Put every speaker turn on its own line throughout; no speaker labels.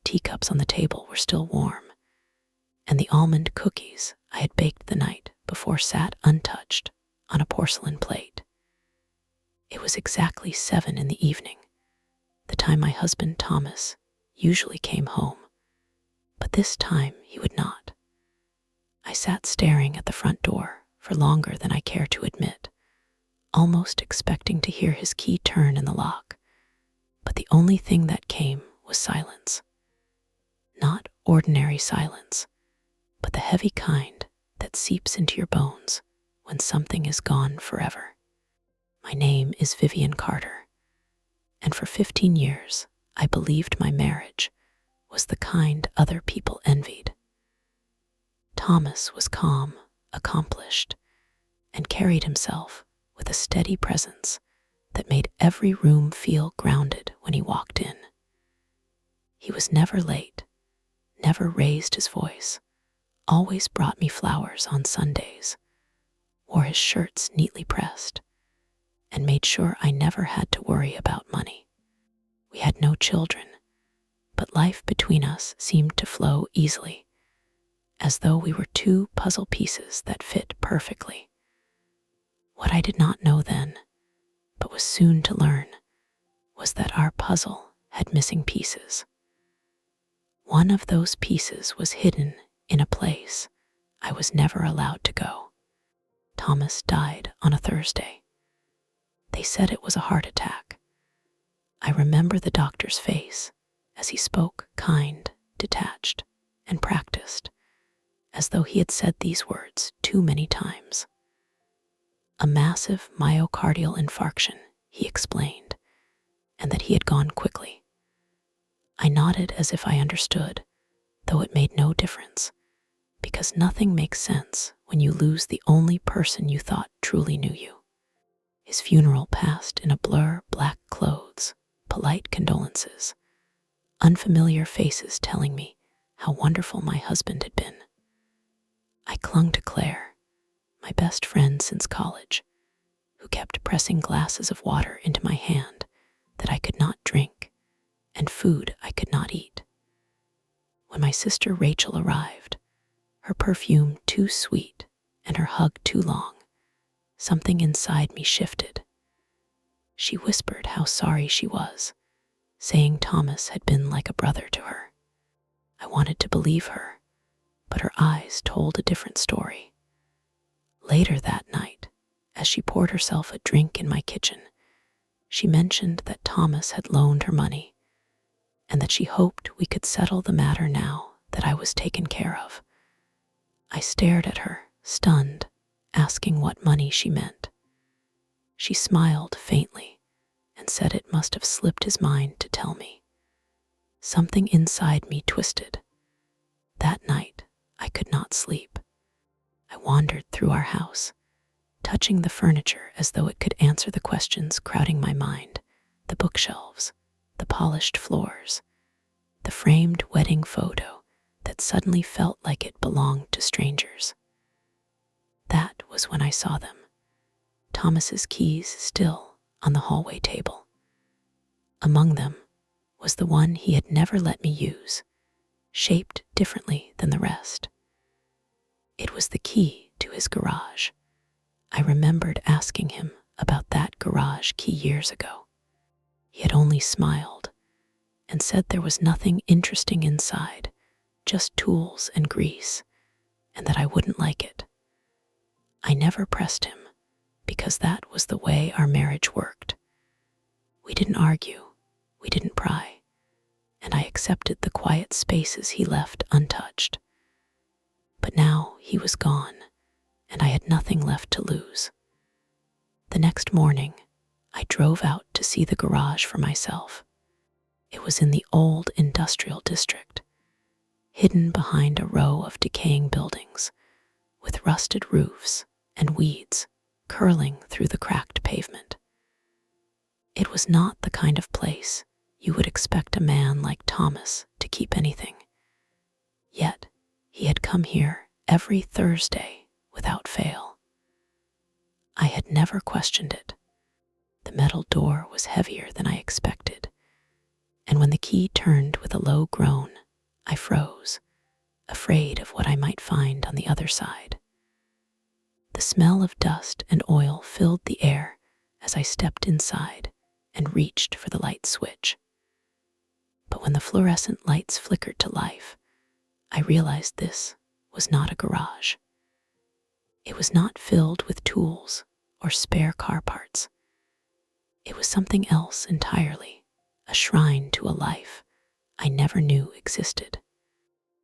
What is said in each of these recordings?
teacups on the table were still warm, and the almond cookies I had baked the night before sat untouched on a porcelain plate. It was exactly 7 in the evening, the time my husband Thomas usually came home, but this time he would not. I sat staring at the front door for longer than I care to admit, almost expecting to hear his key turn in the lock, but the only thing that came was silence. Not ordinary silence, but the heavy kind that seeps into your bones when something is gone forever. My name is Vivian Carter, and for 15 years I believed my marriage was the kind other people envied. Thomas was calm, accomplished, and carried himself with a steady presence that made every room feel grounded when he walked in. He was never late, never raised his voice, always brought me flowers on Sundays, wore his shirts neatly pressed, and made sure I never had to worry about money. We had no children, but life between us seemed to flow easily, as though we were two puzzle pieces that fit perfectly. What I did not know then, but was soon to learn, was that our puzzle had missing pieces. One of those pieces was hidden in a place I was never allowed to go. Thomas died on a Thursday. They said it was a heart attack. I remember the doctor's face as he spoke, kind, detached, and practiced, as though he had said these words too many times. A massive myocardial infarction, he explained, and that he had gone quickly. I nodded as if I understood, though it made no difference, because nothing makes sense when you lose the only person you thought truly knew you. His funeral passed in a blur, black clothes, polite condolences, unfamiliar faces telling me how wonderful my husband had been. I clung to Claire, my best friend since college, who kept pressing glasses of water into my hand that I could not drink and food I could not eat. When my sister Rachel arrived, her perfume too sweet and her hug too long, something inside me shifted. She whispered how sorry she was, saying Thomas had been like a brother to her. I wanted to believe her, but her eyes told a different story. Later that night, as she poured herself a drink in my kitchen, she mentioned that Thomas had loaned her money and that she hoped we could settle the matter now that I was taken care of. I stared at her, stunned, asking what money she meant. She smiled faintly and said it must have slipped his mind to tell me. Something inside me twisted. That night, I could not sleep. I wandered through our house, touching the furniture as though it could answer the questions crowding my mind, the bookshelves, the polished floors, the framed wedding photo that suddenly felt like it belonged to strangers. That was when I saw them, Thomas's keys still on the hallway table. Among them was the one he had never let me use, shaped differently than the rest. It was the key to his garage. I remembered asking him about that garage key years ago. He had only smiled and said there was nothing interesting inside, just tools and grease, and that I wouldn't like it. I never pressed him, because that was the way our marriage worked. We didn't argue, we didn't pry, and I accepted the quiet spaces he left untouched. But now he was gone, and I had nothing left to lose. The next morning, I drove out to see the garage for myself. It was in the old industrial district, hidden behind a row of decaying buildings, with rusted roofs and weeds curling through the cracked pavement. It was not the kind of place you would expect a man like Thomas to keep anything. Yet, he had come here every Thursday without fail. I had never questioned it. The metal door was heavier than I expected, and when the key turned with a low groan, I froze, afraid of what I might find on the other side. The smell of dust and oil filled the air as I stepped inside and reached for the light switch. But when the fluorescent lights flickered to life, I realized this was not a garage. It was not filled with tools or spare car parts. It was something else entirely, a shrine to a life I never knew existed.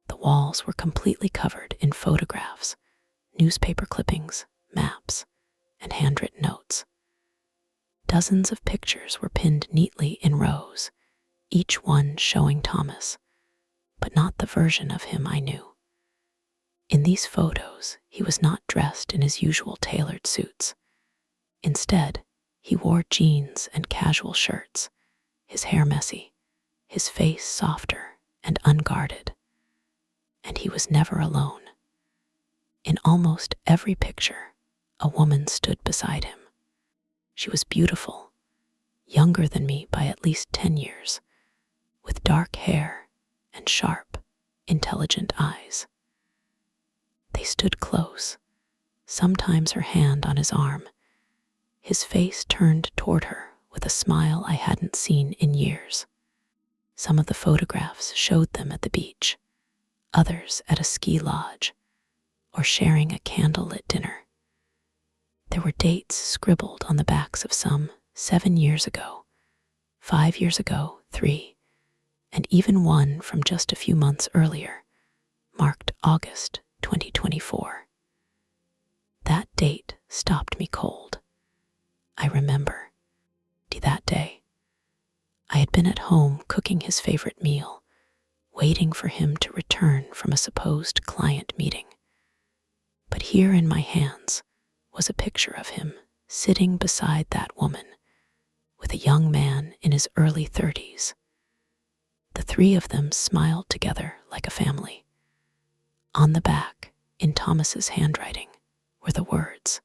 The walls were completely covered in photographs, newspaper clippings, maps, and handwritten notes. Dozens of pictures were pinned neatly in rows, each one showing Thomas, but not the version of him I knew. In these photos, he was not dressed in his usual tailored suits. Instead, he wore jeans and casual shirts, his hair messy, his face softer and unguarded. And he was never alone. In almost every picture, a woman stood beside him. She was beautiful, younger than me by at least 10 years, with dark hair and sharp, intelligent eyes. They stood close, sometimes her hand on his arm, his face turned toward her with a smile I hadn't seen in years. Some of the photographs showed them at the beach, others at a ski lodge, or sharing a candlelit dinner. There were dates scribbled on the backs of some 7 years ago, 5 years ago, 3, and even one from just a few months earlier, marked August 2024. That date stopped me cold. I remember that day. I had been at home cooking his favorite meal, waiting for him to return from a supposed client meeting. But here in my hands was a picture of him sitting beside that woman with a young man in his early 30s. The three of them smiled together like a family. On the back, in Thomas's handwriting, were the words,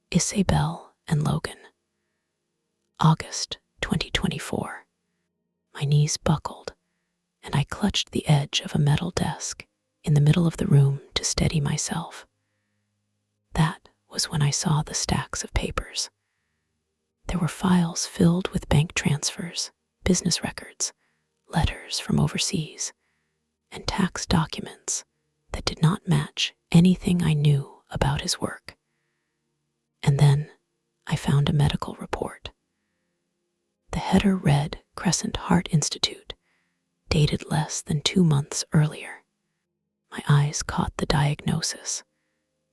Isabel and Logan. August 2024. My knees buckled, and I clutched the edge of a metal desk in the middle of the room to steady myself. That was when I saw the stacks of papers. There were files filled with bank transfers, business records, letters from overseas, and tax documents that did not match anything I knew about his work. And then I found a medical report. The header read Crescent Heart Institute, dated less than 2 months earlier. My eyes caught the diagnosis: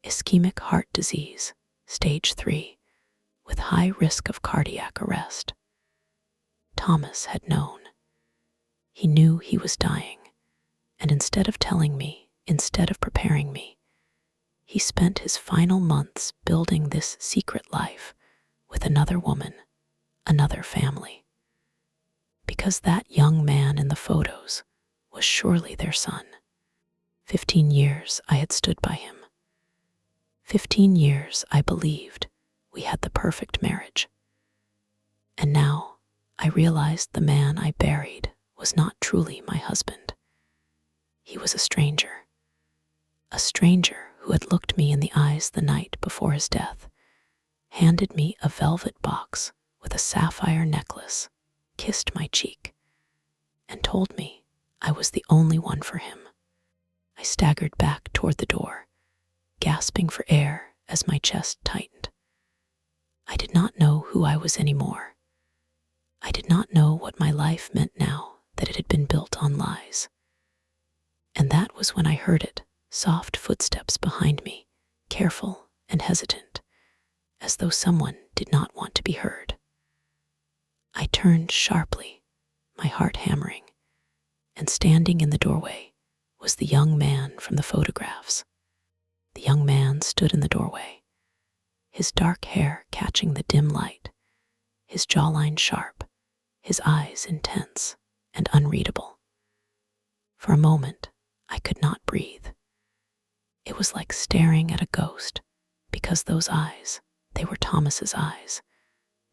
ischemic heart disease, stage 3, with high risk of cardiac arrest. Thomas had known. He knew he was dying, and instead of telling me, instead of preparing me, he spent his final months building this secret life with another woman, another family. Because that young man in the photos was surely their son. 15 years I had stood by him. 15 years I believed we had the perfect marriage. And now I realized the man I buried was not truly my husband. He was a stranger who had looked me in the eyes the night before his death, handed me a velvet box with a sapphire necklace, kissed my cheek, and told me I was the only one for him. I staggered back toward the door, gasping for air as my chest tightened. I did not know who I was anymore. I did not know what my life meant now that it had been built on lies. And that was when I heard it, soft footsteps behind me, careful and hesitant, as though someone did not want to be heard. I turned sharply, my heart hammering, and standing in the doorway was the young man from the photographs. The young man stood in the doorway, his dark hair catching the dim light, his jawline sharp, his eyes intense and unreadable. For a moment, I could not breathe. It was like staring at a ghost, because those eyes, they were Thomas's eyes,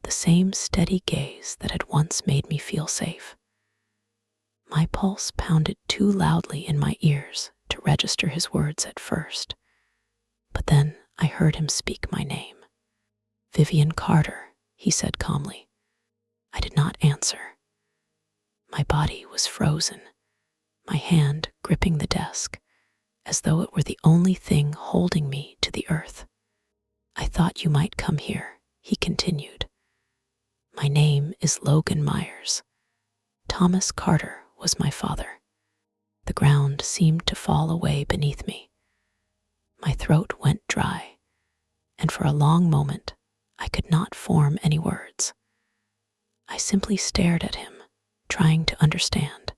the same steady gaze that had once made me feel safe. My pulse pounded too loudly in my ears to register his words at first, but then I heard him speak my name. "Vivian Carter," he said calmly. I did not answer. My body was frozen, my hand gripping the desk, as though it were the only thing holding me to the earth. "I thought you might come here," he continued. "My name is Logan Myers. Thomas Carter was my father." The ground seemed to fall away beneath me. My throat went dry, and for a long moment I could not form any words. I simply stared at him, trying to understand,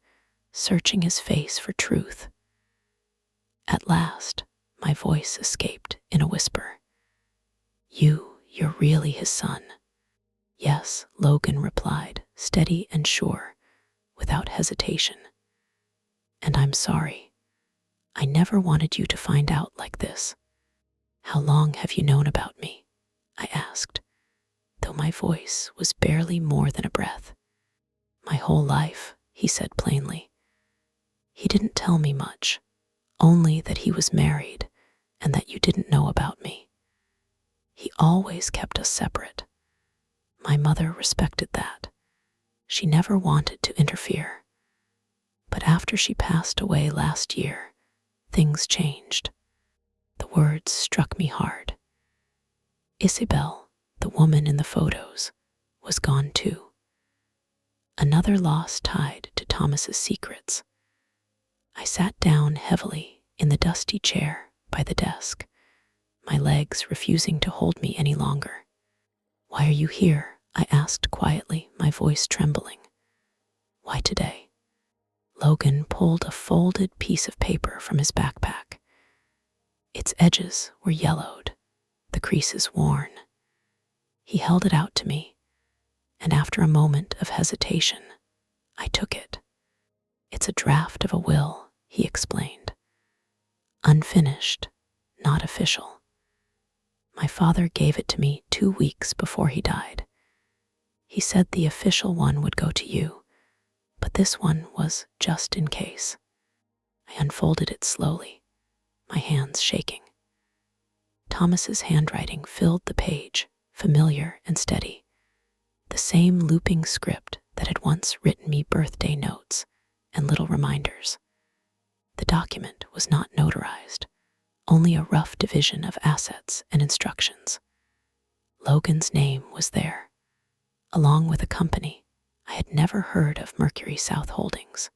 searching his face for truth. At last, my voice escaped in a whisper. You're really his son." "Yes," Logan replied, steady and sure, without hesitation. "And I'm sorry. I never wanted you to find out like this." "How long have you known about me?" I asked, though my voice was barely more than a breath. "My whole life," he said plainly. He didn't tell me much, only that he was married and that you didn't know about me. He always kept us separate. My mother respected that. She never wanted to interfere. But after she passed away last year, things changed. The words struck me hard. Isabel, the woman in the photos, was gone too. Another loss tied to Thomas's secrets. I sat down heavily in the dusty chair by the desk, my legs refusing to hold me any longer. "Why are you here?" I asked quietly, my voice trembling. "Why today?" Logan pulled a folded piece of paper from his backpack. Its edges were yellowed, the creases worn. He held it out to me, and after a moment of hesitation, I took it. "It's a draft of a will," he explained. "Unfinished, not official. My father gave it to me 2 weeks before he died. He said the official one would go to you, but this one was just in case." I unfolded it slowly, my hands shaking. Thomas's handwriting filled the page, familiar and steady, the same looping script that had once written me birthday notes and little reminders. The document was not notarized, only a rough division of assets and instructions. Logan's name was there, along with a company I had never heard of, Mercury South Holdings.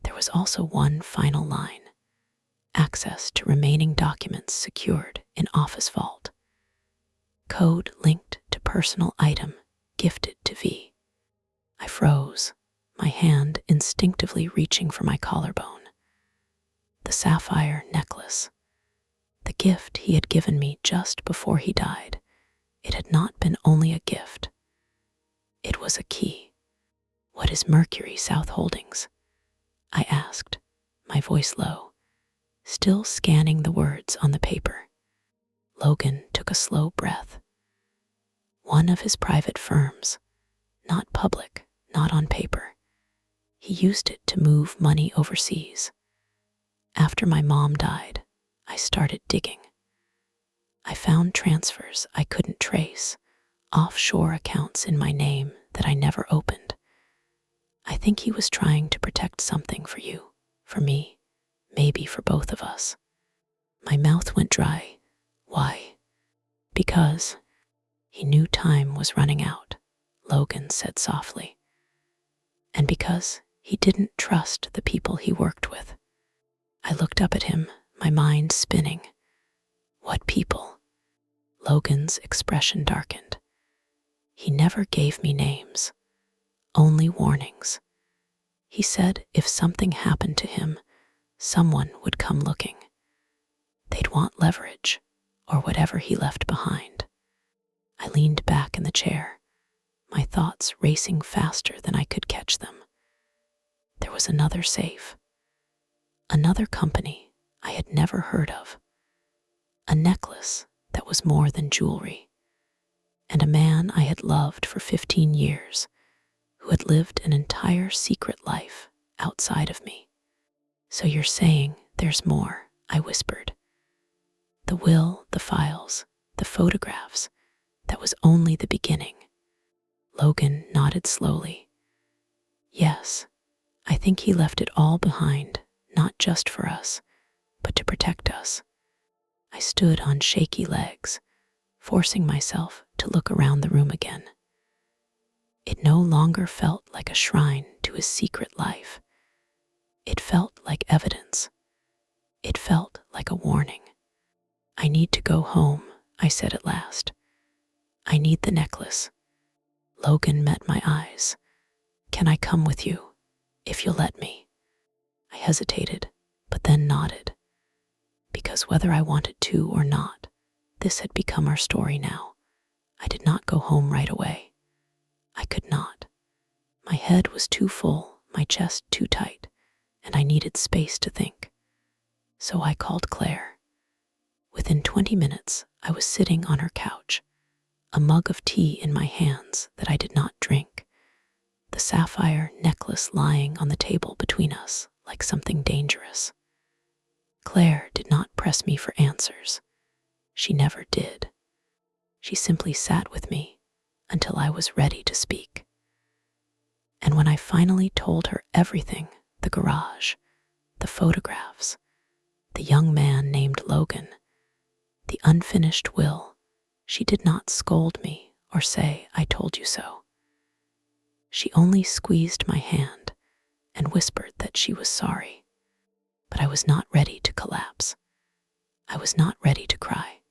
There was also one final line: access to remaining documents secured in office vault. Code linked to personal item gifted to V. I froze, my hand instinctively reaching for my collarbone. The sapphire necklace. The gift he had given me just before he died. It had not been only a gift. It was a key. "What is Mercury South Holdings?" I asked, my voice low, still scanning the words on the paper. Logan took a slow breath. "One of his private firms, not public, not on paper. He used it to move money overseas. After my mom died, I started digging. I found transfers I couldn't trace, offshore accounts in my name that I never opened. I think he was trying to protect something for you, for me, maybe for both of us." My mouth went dry. "Why?" "Because he knew time was running out," Logan said softly. "And because he didn't trust the people he worked with." I looked up at him, my mind spinning. "What people?" Logan's expression darkened. "He never gave me names, only warnings. He said if something happened to him, someone would come looking. They'd want leverage, or whatever he left behind." I leaned back in the chair, my thoughts racing faster than I could catch them. There was another safe, another company I had never heard of, a necklace that was more than jewelry, and a man I had loved for 15 years who had lived an entire secret life outside of me. So you're saying there's more, I whispered. The will, the files, the photographs, that was only the beginning. Logan nodded slowly. Yes, I think he left it all behind, not just for us, but to protect us. I stood on shaky legs, forcing myself to look around the room again. It no longer felt like a shrine to his secret life. It felt like evidence. It felt like a warning. I need to go home, I said at last. I need the necklace. Logan met my eyes. Can I come with you, if you'll let me? I hesitated, but then nodded. Because whether I wanted to or not, this had become our story now. I did not go home right away. I could not. My head was too full, my chest too tight, and I needed space to think. So I called Claire. Within 20 minutes, I was sitting on her couch, a mug of tea in my hands that I did not drink, the sapphire necklace lying on the table between us like something dangerous. Claire did not press me for answers. She never did. She simply sat with me until I was ready to speak. And when I finally told her everything, the garage, the photographs, the young man named Logan, the unfinished will, she did not scold me or say, I told you so. She only squeezed my hand and whispered that she was sorry. But I was not ready to collapse. I was not ready to cry.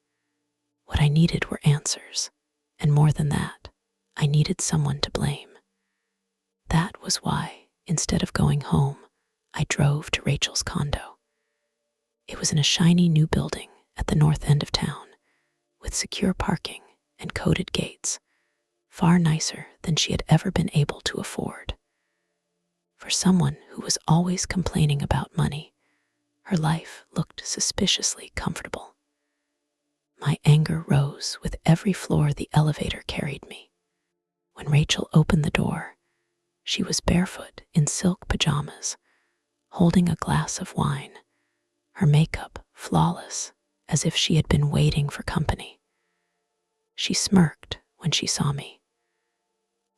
What I needed were answers, and more than that, I needed someone to blame. That was why, instead of going home, I drove to Rachel's condo. It was in a shiny new building at the north end of town, with secure parking and coded gates, far nicer than she had ever been able to afford. For someone who was always complaining about money, her life looked suspiciously comfortable. My anger rose with every floor the elevator carried me. When Rachel opened the door, she was barefoot in silk pajamas, holding a glass of wine, her makeup flawless, as if she had been waiting for company. She smirked when she saw me.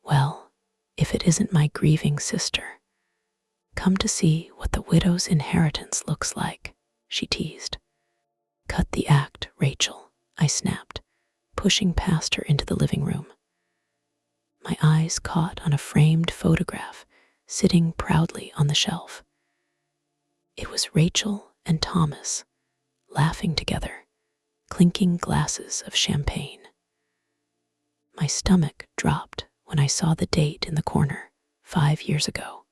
Well, if it isn't my grieving sister. Come to see what the widow's inheritance looks like, she teased. Cut the act, Rachel, I snapped, pushing past her into the living room. My eyes caught on a framed photograph sitting proudly on the shelf. It was Rachel and Thomas, laughing together, clinking glasses of champagne. My stomach dropped when I saw the date in the corner, 5 years ago.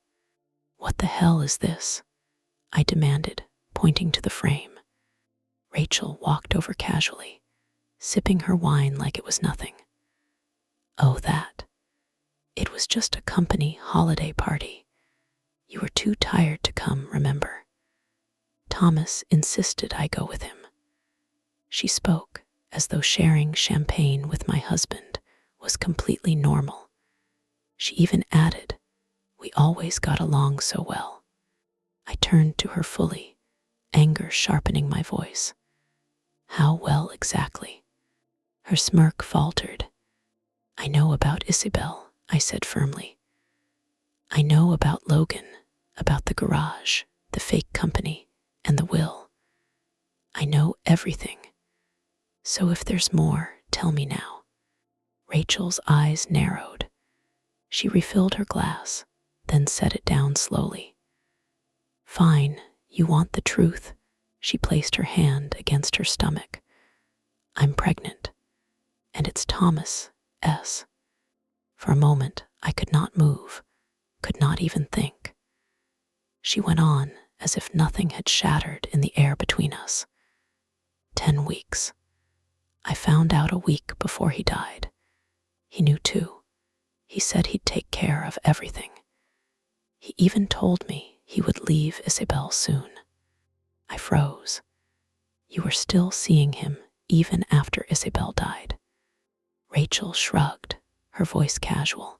What the hell is this? I demanded, pointing to the frame. Rachel walked over casually, sipping her wine like it was nothing. Oh, that. It was just a company holiday party. You were too tired to come, remember? Thomas insisted I go with him. She spoke as though sharing champagne with my husband was completely normal. She even added, we always got along so well. I turned to her fully, anger sharpening my voice. How well exactly? Her smirk faltered. I know about Isabel, I said firmly. I know about Logan, about the garage, the fake company, and the will. I know everything. So if there's more, tell me now. Rachel's eyes narrowed. She refilled her glass, then set it down slowly. Fine, you want the truth. She placed her hand against her stomach. I'm pregnant, and it's Thomas S. For a moment, I could not move, could not even think. She went on as if nothing had shattered in the air between us. 10 weeks. I found out a week before he died. He knew too. He said he'd take care of everything. He even told me he would leave Isabel soon. I froze. You were still seeing him even after Isabel died. Rachel shrugged, her voice casual.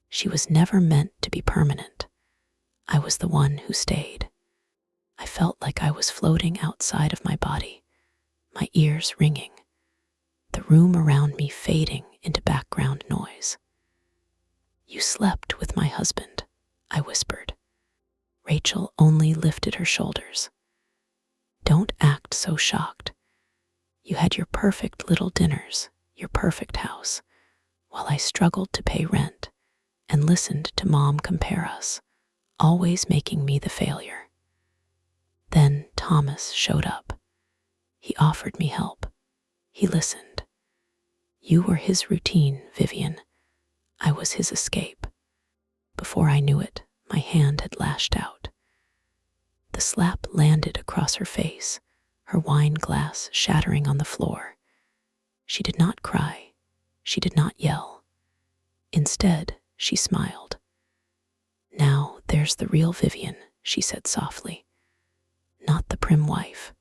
She was never meant to be permanent. I was the one who stayed. I felt like I was floating outside of my body, my ears ringing, the room around me fading into background noise. "You slept with my husband," I whispered. Rachel only lifted her shoulders. "Don't act so shocked. You had your perfect little dinners, your perfect house, while I struggled to pay rent and listened to Mom compare us, always making me the failure." Then Thomas showed up. He offered me help. He listened. You were his routine, Vivian. I was his escape. Before I knew it, my hand had lashed out. The slap landed across her face, her wine glass shattering on the floor. She did not cry. She did not yell. Instead, she smiled. "Now there's the real Vivian," she said softly. "Not the prim wife.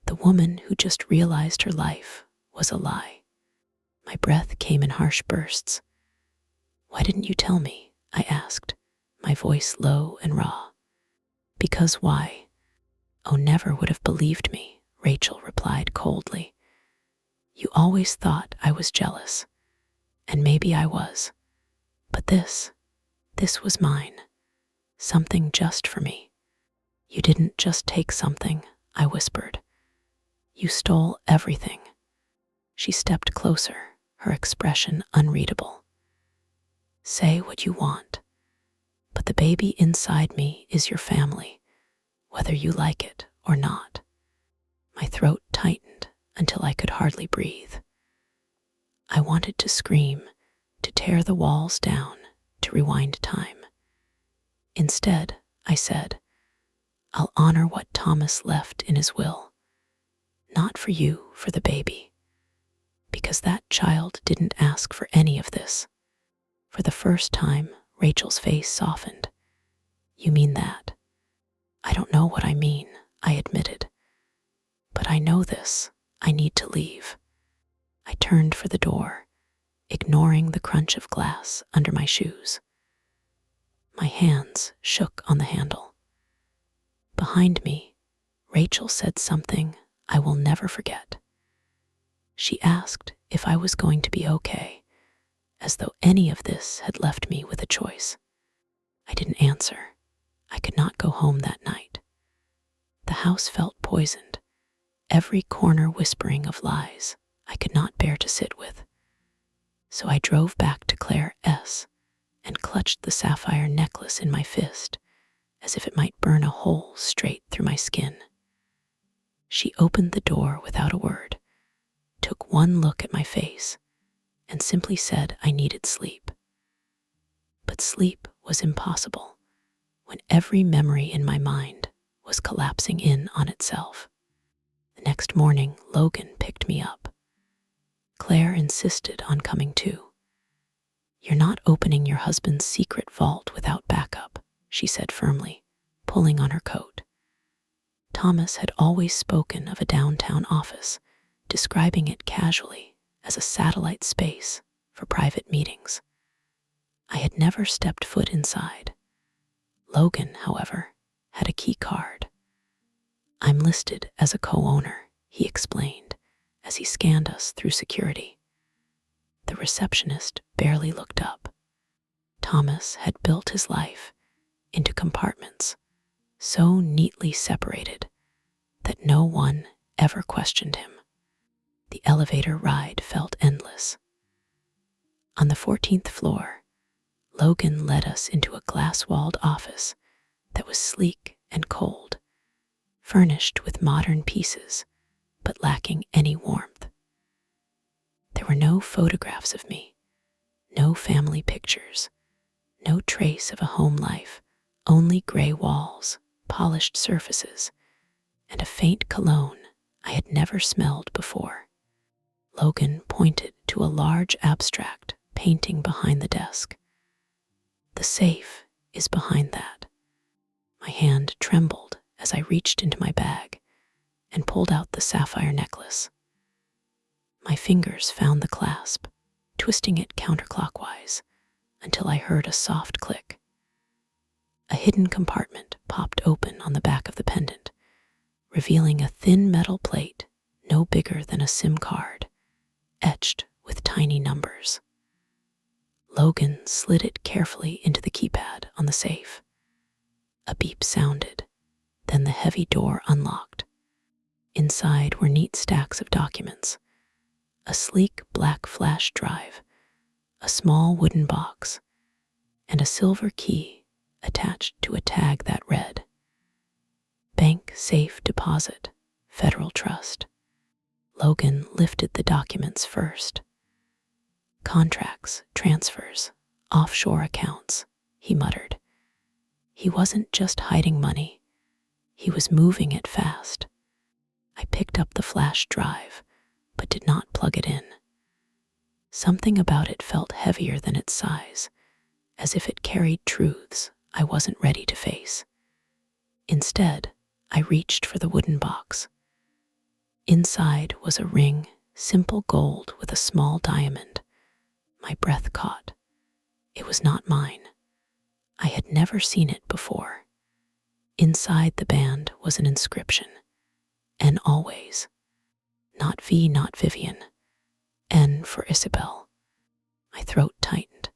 The woman who just realized her life was a lie." My breath came in harsh bursts. "Why didn't you tell me?" I asked, my voice low and raw. "Because why? Oh, never would have believed me," Rachel replied coldly. "You always thought I was jealous, and maybe I was. But this was mine, something just for me." "You didn't just take something," I whispered. "You stole everything." She stepped closer, her expression unreadable. "Say what you want, but the baby inside me is your family, whether you like it or not." My throat tightened until I could hardly breathe. I wanted to scream, to tear the walls down, to rewind time. Instead, I said, "I'll honor what Thomas left in his will. Not for you, for the baby. Because that child didn't ask for any of this." For the first time, Rachel's face softened. "You mean that?" "I don't know what I mean," I admitted. "But I know this. I need to leave." I turned for the door, ignoring the crunch of glass under my shoes. My hands shook on the handle. Behind me, Rachel said something I will never forget. She asked if I was going to be okay, as though any of this had left me with a choice. I didn't answer. I could not go home that night. The house felt poisoned, every corner whispering of lies I could not bear to sit with. So I drove back to Claire S. and clutched the sapphire necklace in my fist, as if it might burn a hole straight through my skin. She opened the door without a word, took one look at my face, and simply said I needed sleep. But sleep was impossible when every memory in my mind was collapsing in on itself. The next morning, Logan picked me up. Claire insisted on coming too. "You're not opening your husband's secret vault without backup," she said firmly, pulling on her coat. Thomas had always spoken of a downtown office, describing it casually as a satellite space for private meetings. I had never stepped foot inside. Logan, however, had a key card. "I'm listed as a co-owner," he explained as he scanned us through security. The receptionist barely looked up. Thomas had built his life into compartments so neatly separated that no one ever questioned him. The elevator ride felt endless. On the 14th floor, Logan led us into a glass-walled office that was sleek and cold, furnished with modern pieces, but lacking any warmth. There were no photographs of me, no family pictures, no trace of a home life, only gray walls, polished surfaces, and a faint cologne I had never smelled before. Logan pointed to a large abstract painting behind the desk. "The safe is behind that." My hand trembled as I reached into my bag and pulled out the sapphire necklace. My fingers found the clasp, twisting it counterclockwise until I heard a soft click. A hidden compartment popped open on the back of the pendant, revealing a thin metal plate no bigger than a SIM card, etched with tiny numbers. Logan slid it carefully into the keypad on the safe. A beep sounded, then the heavy door unlocked. Inside were neat stacks of documents, a sleek black flash drive, a small wooden box, and a silver key attached to a tag that read, Bank Safe Deposit, Federal Trust. Logan lifted the documents first. Contracts, transfers, offshore accounts, he muttered. He wasn't just hiding money, he was moving it fast. I picked up the flash drive, but did not plug it in. Something about it felt heavier than its size, as if it carried truths I wasn't ready to face. Instead, I reached for the wooden box. Inside was a ring, simple gold with a small diamond. My breath caught. It was not mine. I had never seen it before. Inside the band was an inscription. N always. Not V, not Vivian. N for Isabel. My throat tightened.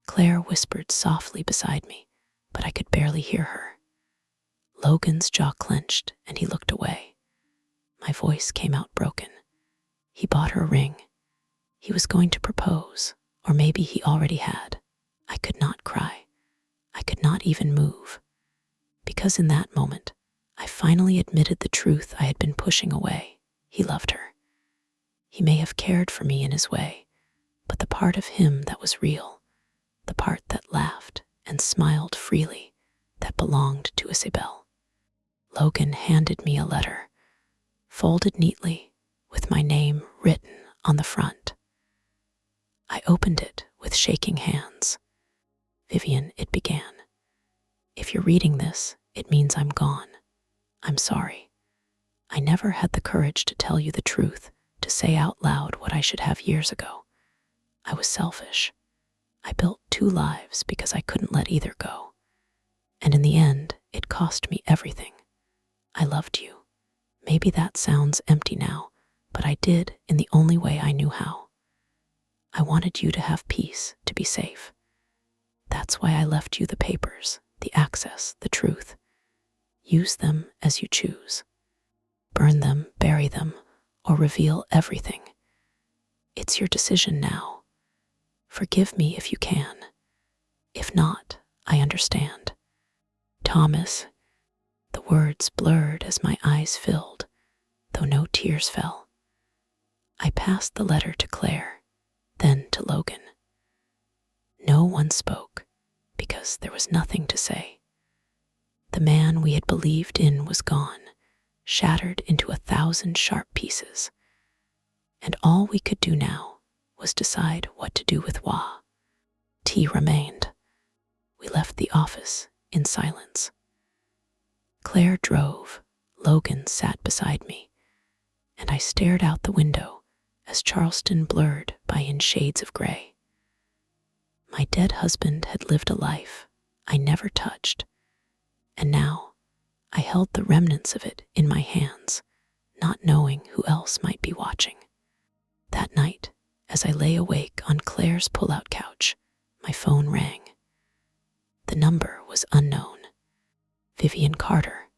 Claire whispered softly beside me, but I could barely hear her. Logan's jaw clenched and he looked away. My voice came out broken. He bought her a ring. He was going to propose, or maybe he already had. I could not cry. I could not even move. Because in that moment, I finally admitted the truth I had been pushing away. He loved her. He may have cared for me in his way, but the part of him that was real, the part that laughed and smiled freely, that belonged to Isabel. Logan handed me a letter, folded neatly, with my name written on the front. I opened it with shaking hands. Vivian, it began. If you're reading this, it means I'm gone. I'm sorry. I never had the courage to tell you the truth, to say out loud what I should have years ago. I was selfish. I built 2 lives because I couldn't let either go. And in the end, it cost me everything. I loved you. Maybe that sounds empty now, but I did in the only way I knew how. I wanted you to have peace, to be safe. That's why I left you the papers, the access, the truth. Use them as you choose. Burn them, bury them, or reveal everything. It's your decision now. Forgive me if you can. If not, I understand. Thomas. The words blurred as my eyes filled, though no tears fell. I passed the letter to Claire, then to Logan. No one spoke, because there was nothing to say. The man we had believed in was gone, shattered into 1,000 sharp pieces. And all we could do now was decide what to do with Wah. Tea remained. We left the office in silence. Claire drove, Logan sat beside me, and I stared out the window as Charleston blurred by in shades of gray. My dead husband had lived a life I never touched, and now I held the remnants of it in my hands, not knowing who else might be watching. That night, as I lay awake on Claire's pull-out couch, my phone rang. The number was unknown. Vivian Carter.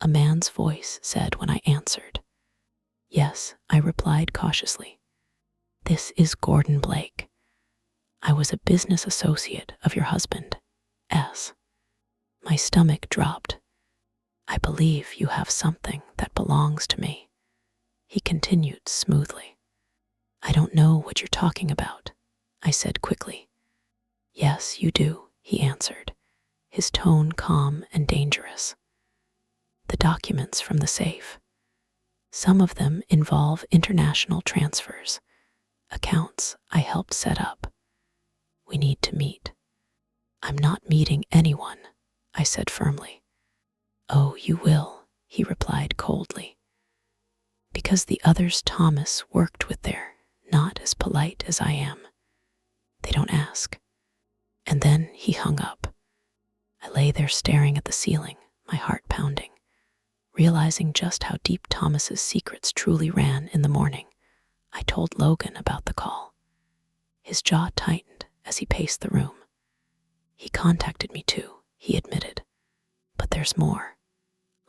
A man's voice said when I answered. Yes, I replied cautiously. This is Gordon Blake. I was a business associate of your husband, S. My stomach dropped. I believe you have something that belongs to me. He continued smoothly. I don't know what you're talking about, I said quickly. Yes, you do, he answered, his tone calm and dangerous. The documents from the safe. Some of them involve international transfers, accounts I helped set up. We need to meet. I'm not meeting anyone, I said firmly. Oh, you will, he replied coldly. Because the others Thomas worked with there, not as polite as I am. They don't ask. And then he hung up. I lay there staring at the ceiling, my heart pounding, realizing just how deep Thomas's secrets truly ran. In the morning, I told Logan about the call. His jaw tightened as he paced the room. He contacted me too, he admitted. But there's more.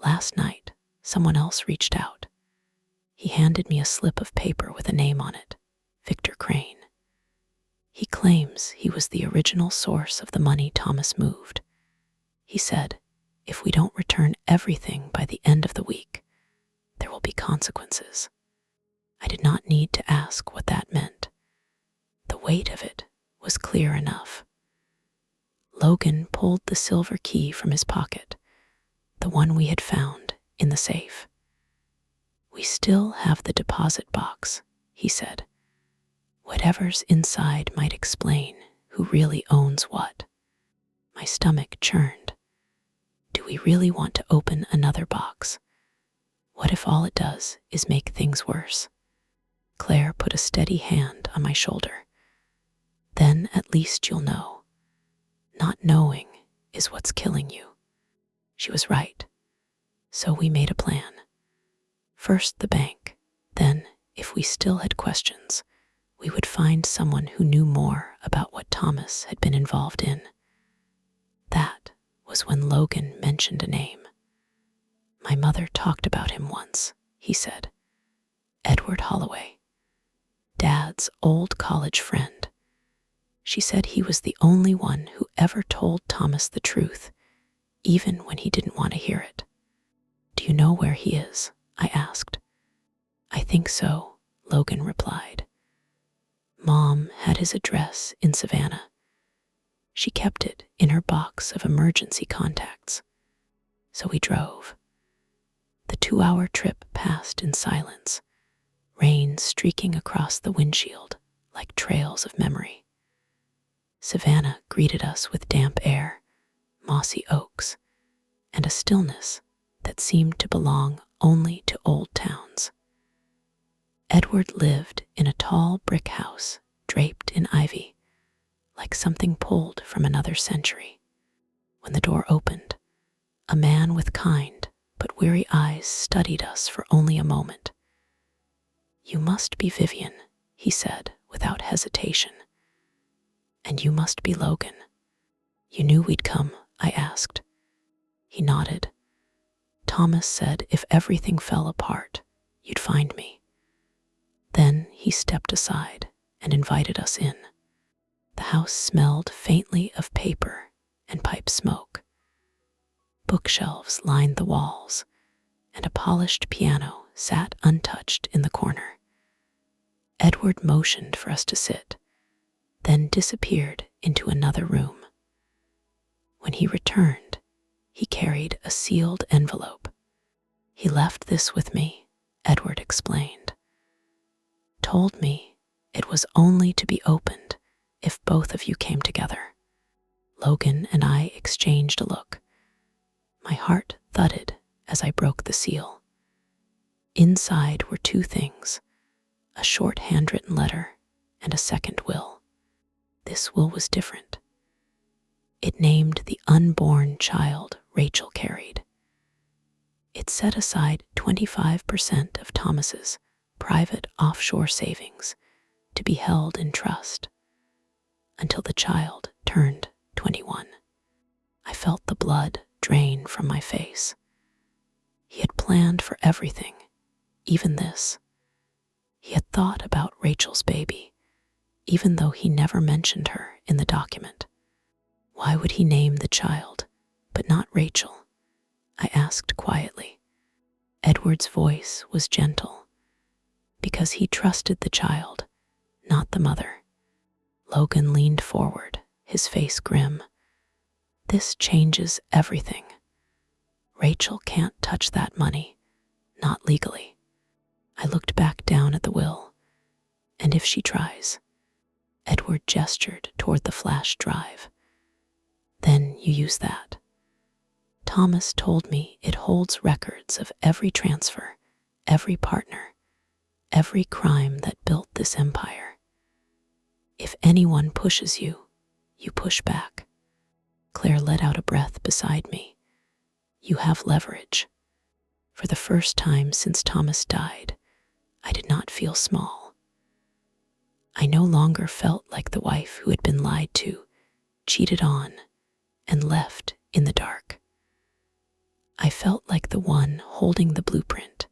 Last night, someone else reached out. He handed me a slip of paper with a name on it, Victor Crane. He claims he was the original source of the money Thomas moved. He said, if we don't return everything by the end of the week, there will be consequences. I did not need to ask what that meant. The weight of it was clear enough. Logan pulled the silver key from his pocket, the one we had found in the safe. We still have the deposit box, he said. Whatever's inside might explain who really owns what. My stomach churned. Do we really want to open another box? What if all it does is make things worse? Claire put a steady hand on my shoulder. Then at least you'll know. Not knowing is what's killing you. She was right. So we made a plan. First the bank, then, if we still had questions, we would find someone who knew more about what Thomas had been involved in. That was when Logan mentioned a name. My mother talked about him once, he said. Edward Holloway, Dad's old college friend. She said he was the only one who ever told Thomas the truth, even when he didn't want to hear it. Do you know where he is? I asked. I think so, Logan replied. Mom had his address in Savannah. She kept it in her box of emergency contacts. So we drove. The 2-hour trip passed in silence, rain streaking across the windshield like trails of memory. Savannah greeted us with damp air, mossy oaks, and a stillness that seemed to belong only to old towns. Edward lived in a tall brick house draped in ivy, like something pulled from another century. When the door opened, a man with kind but weary eyes studied us for only a moment. You must be Vivian, he said without hesitation. And you must be Logan. You knew we'd come, I asked. He nodded. Thomas said if everything fell apart, you'd find me. Then he stepped aside and invited us in. The house smelled faintly of paper and pipe smoke. Bookshelves lined the walls, and a polished piano sat untouched in the corner. Edward motioned for us to sit, then disappeared into another room. When he returned, he carried a sealed envelope. He left this with me, Edward explained. Told me it was only to be opened if both of you came together. Logan and I exchanged a look. My heart thudded as I broke the seal. Inside were 2 things, a short handwritten letter and a second will. This will was different. It named the unborn child Rachel carried. It set aside 25% of Thomas's private offshore savings to be held in trust until the child turned 21. I felt the blood drain from my face. He had planned for everything, even this. He had thought about Rachel's baby, even though he never mentioned her in the document. Why would he name the child, but not Rachel? I asked quietly. Edward's voice was gentle, because he trusted the child, not the mother. Logan leaned forward, his face grim. This changes everything. Rachel can't touch that money, not legally. I looked back down at the will, and if she tries, Edward gestured toward the flash drive. Then you use that. Thomas told me it holds records of every transfer, every partner, every crime that built this empire. If anyone pushes you, you push back. Claire let out a breath beside me. You have leverage. For the first time since Thomas died, I did not feel small. I no longer felt like the wife who had been lied to, cheated on, and left in the dark. I felt like the one holding the blueprint,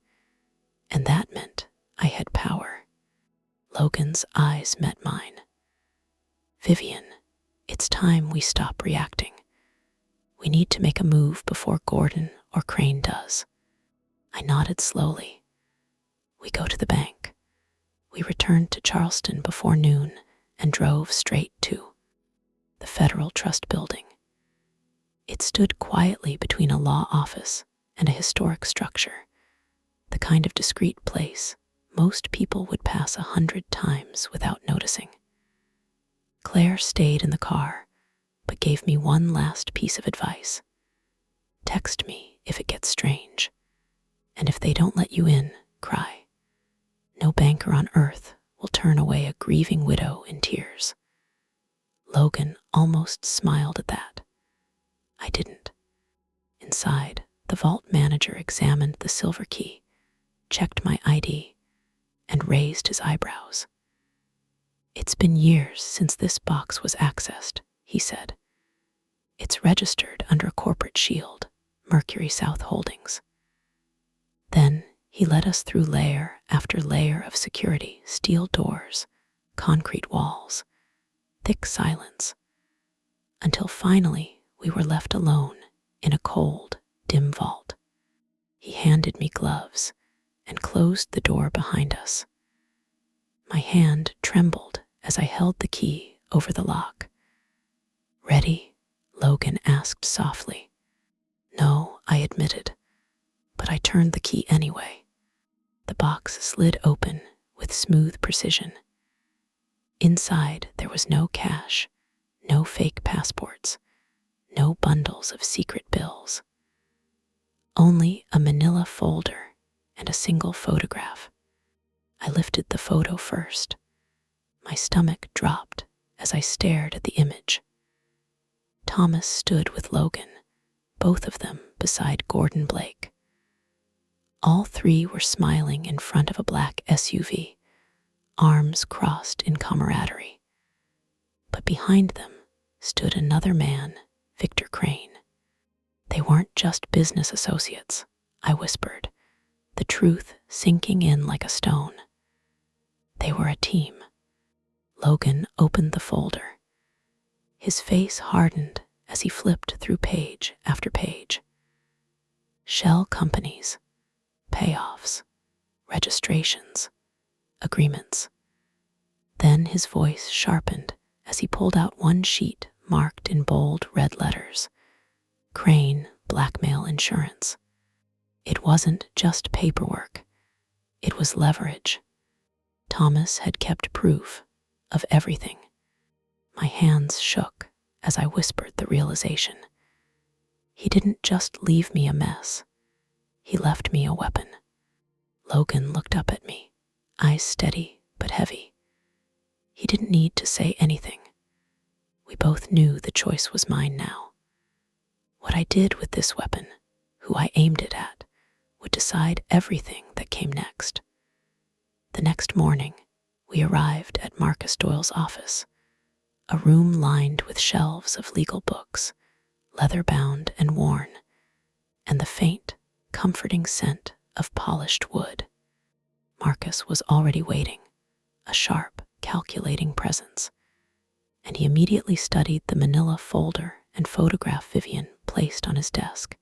and that meant I had power. Logan's eyes met mine. Vivian, it's time we stop reacting. We need to make a move before Gordon or Crane does. I nodded slowly. We go to the bank. We returned to Charleston before noon and drove straight to the Federal Trust Building. It stood quietly between a law office and a historic structure, the kind of discreet place most people would pass 100 times without noticing. Claire stayed in the car, but gave me one last piece of advice. Text me if it gets strange, and if they don't let you in, cry. No banker on earth will turn away a grieving widow in tears. Logan almost smiled at that. I didn't. Inside, the vault manager examined the silver key, checked my ID, and raised his eyebrows. It's been years since this box was accessed, he said. It's registered under a corporate shield, Mercury South Holdings. Then he led us through layer after layer of security, steel doors, concrete walls, thick silence, until finally we were left alone in a cold, dim vault. He handed me gloves and closed the door behind us. My hand trembled as I held the key over the lock. Ready? Logan asked softly. No, I admitted, but I turned the key anyway. The box slid open with smooth precision. Inside, there was no cash, no fake passports, no bundles of secret bills. Only a manila folder and a single photograph. I lifted the photo first. My stomach dropped as I stared at the image. Thomas stood with Logan, both of them beside Gordon Blake. All three were smiling in front of a black SUV, arms crossed in camaraderie. But behind them stood another man, Victor Crane. They weren't just business associates, I whispered, the truth sinking in like a stone. They were a team. Logan opened the folder. His face hardened as he flipped through page after page. Shell companies, payoffs, registrations, agreements. Then his voice sharpened as he pulled out one sheet marked in bold red letters. Crane Blackmail Insurance. It wasn't just paperwork. It was leverage. Thomas had kept proof of everything. My hands shook as I whispered the realization. He didn't just leave me a mess. He left me a weapon. Logan looked up at me, eyes steady but heavy. He didn't need to say anything. We both knew the choice was mine now. What I did with this weapon, who I aimed it at, would decide everything that came next. The next morning, we arrived at Marcus Doyle's office, a room lined with shelves of legal books, leather-bound and worn, and the faint, comforting scent of polished wood. Marcus was already waiting, a sharp, calculating presence, and he immediately studied the manila folder and photograph Vivian placed on his desk.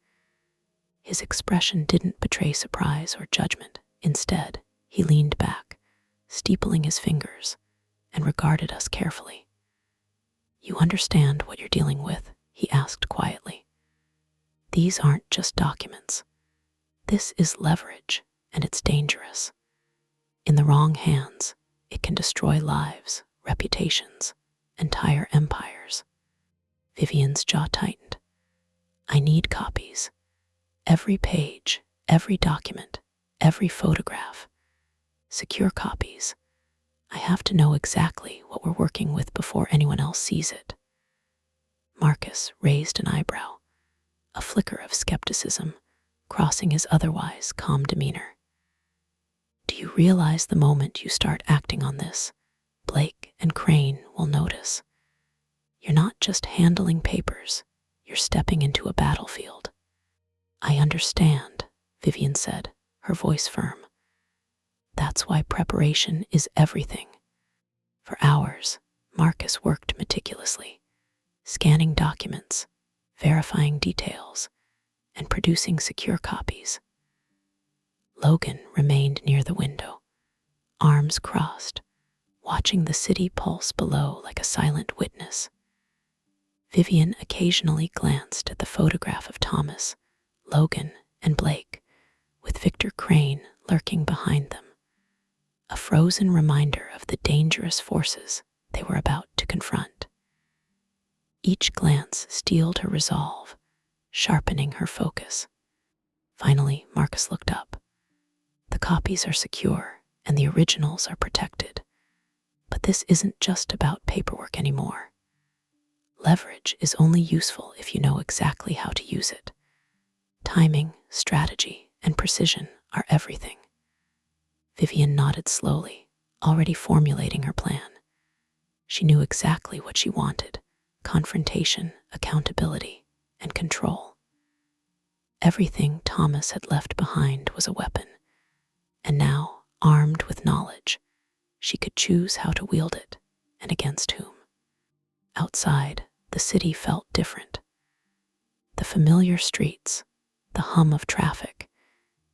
His expression didn't betray surprise or judgment. Instead, he leaned back, steepling his fingers, and regarded us carefully. You understand what you're dealing with? He asked quietly. These aren't just documents. This is leverage, and it's dangerous. In the wrong hands, it can destroy lives, reputations, entire empires. Vivian's jaw tightened. I need copies. Every page, every document, every photograph. Secure copies. I have to know exactly what we're working with before anyone else sees it. Marcus raised an eyebrow, a flicker of skepticism crossing his otherwise calm demeanor. Do you realize the moment you start acting on this, Blake and Crane will notice? You're not just handling papers, you're stepping into a battlefield. I understand, Vivian said, her voice firm. That's why preparation is everything. For hours, Marcus worked meticulously, scanning documents, verifying details, and producing secure copies. Logan remained near the window, arms crossed, watching the city pulse below like a silent witness. Vivian occasionally glanced at the photograph of Thomas, Logan, and Blake, with Victor Crane lurking behind them, a frozen reminder of the dangerous forces they were about to confront. Each glance steeled her resolve, sharpening her focus. Finally, Marcus looked up. The copies are secure, and the originals are protected. But this isn't just about paperwork anymore. Leverage is only useful if you know exactly how to use it. Timing, strategy, and precision are everything. Vivian nodded slowly, already formulating her plan. She knew exactly what she wanted: confrontation, accountability, and control. Everything Thomas had left behind was a weapon, and now, armed with knowledge, she could choose how to wield it and against whom. Outside, the city felt different. The familiar streets, the hum of traffic,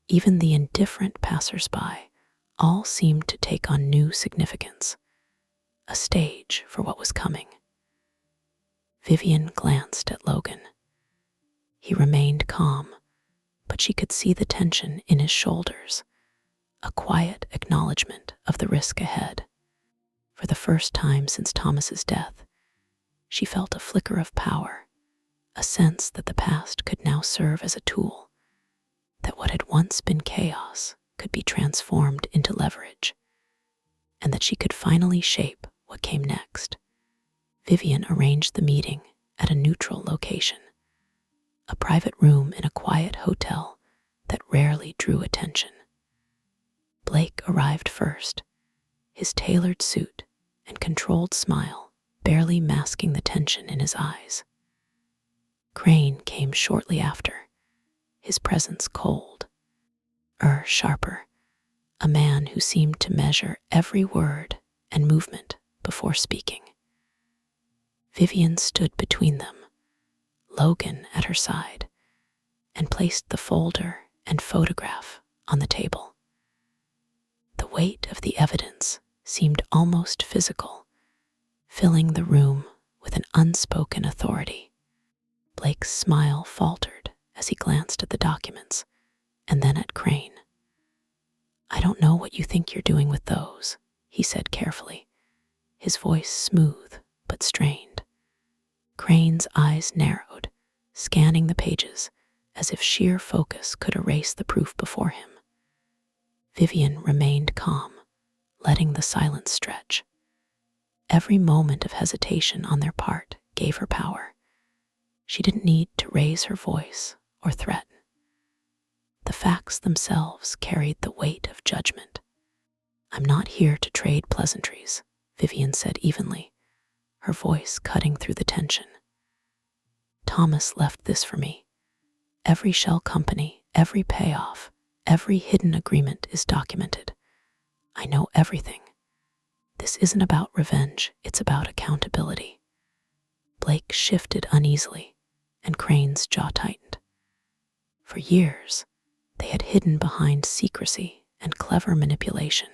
even the indifferent passers-by, all seemed to take on new significance, a stage for what was coming. Vivian glanced at Logan. He remained calm, but she could see the tension in his shoulders, a quiet acknowledgement of the risk ahead. For the first time since Thomas's death, she felt a flicker of power, a sense that the past could now serve as a tool, that what had once been chaos could be transformed into leverage, and that she could finally shape what came next. Vivian arranged the meeting at a neutral location, a private room in a quiet hotel that rarely drew attention. Blake arrived first, his tailored suit and controlled smile barely masking the tension in his eyes. Crane came shortly after, his presence cold, sharper, a man who seemed to measure every word and movement before speaking. Vivian stood between them, Logan at her side, and placed the folder and photograph on the table. The weight of the evidence seemed almost physical, filling the room with an unspoken authority. Blake's smile faltered as he glanced at the documents, and then at Crane. I don't know what you think you're doing with those, he said carefully, his voice smooth but strained. Crane's eyes narrowed, scanning the pages as if sheer focus could erase the proof before him. Vivian remained calm, letting the silence stretch. Every moment of hesitation on their part gave her power. She didn't need to raise her voice or threaten. The facts themselves carried the weight of judgment. I'm not here to trade pleasantries, Vivian said evenly, her voice cutting through the tension. Thomas left this for me. Every shell company, every payoff, every hidden agreement is documented. I know everything. This isn't about revenge, it's about accountability. Blake shifted uneasily, and Crane's jaw tightened. For years, they had hidden behind secrecy and clever manipulation,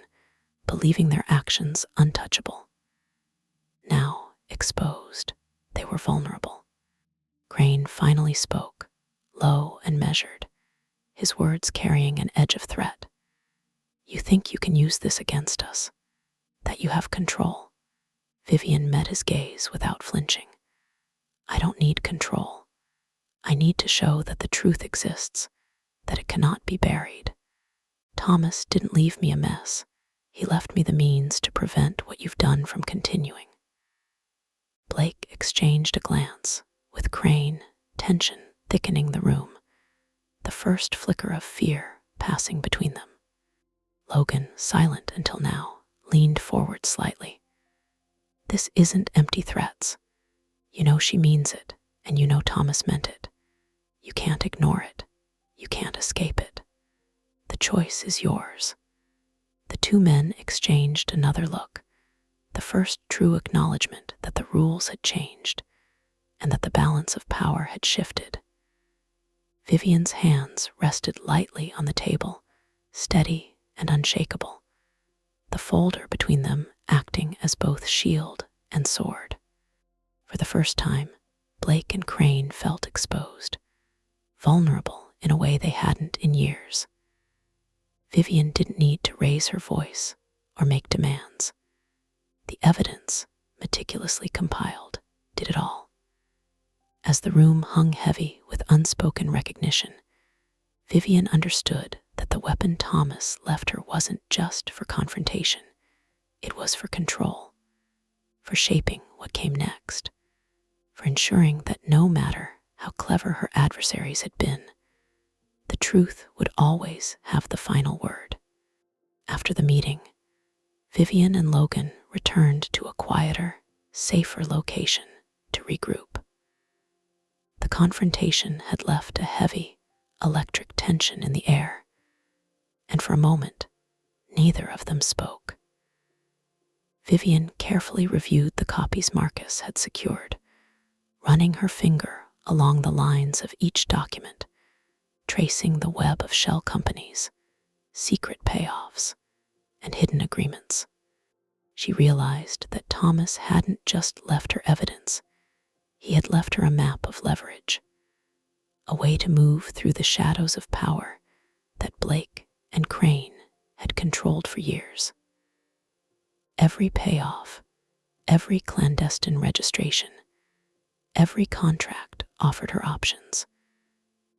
believing their actions untouchable. Now, exposed, they were vulnerable. Crane finally spoke, low and measured, his words carrying an edge of threat. You think you can use this against us, that you have control. Vivian met his gaze without flinching. I don't need control. I need to show that the truth exists, that it cannot be buried. Thomas didn't leave me a mess. He left me the means to prevent what you've done from continuing. Blake exchanged a glance, with Crane, tension thickening the room, the first flicker of fear passing between them. Logan, silent until now, leaned forward slightly. This isn't empty threats. You know she means it, and you know Thomas meant it. You can't ignore it. You can't escape it. The choice is yours. The two men exchanged another look, the first true acknowledgement that the rules had changed and that the balance of power had shifted. Vivian's hands rested lightly on the table, steady and unshakable, the folder between them acting as both shield and sword. For the first time, Blake and Crane felt exposed, vulnerable in a way they hadn't in years. Vivian didn't need to raise her voice or make demands. The evidence, meticulously compiled, did it all. As the room hung heavy with unspoken recognition, Vivian understood that the weapon Thomas left her wasn't just for confrontation. It was for control, for shaping what came next, for ensuring that no matter how clever her adversaries had been, the truth would always have the final word. After the meeting, Vivian and Logan returned to a quieter, safer location to regroup. The confrontation had left a heavy, electric tension in the air, and for a moment, neither of them spoke. Vivian carefully reviewed the copies Marcus had secured, running her finger along the lines of each document, tracing the web of shell companies, secret payoffs, and hidden agreements. She realized that Thomas hadn't just left her evidence, he had left her a map of leverage, a way to move through the shadows of power that Blake and Crane had controlled for years. Every payoff, every clandestine registration, every contract offered her options,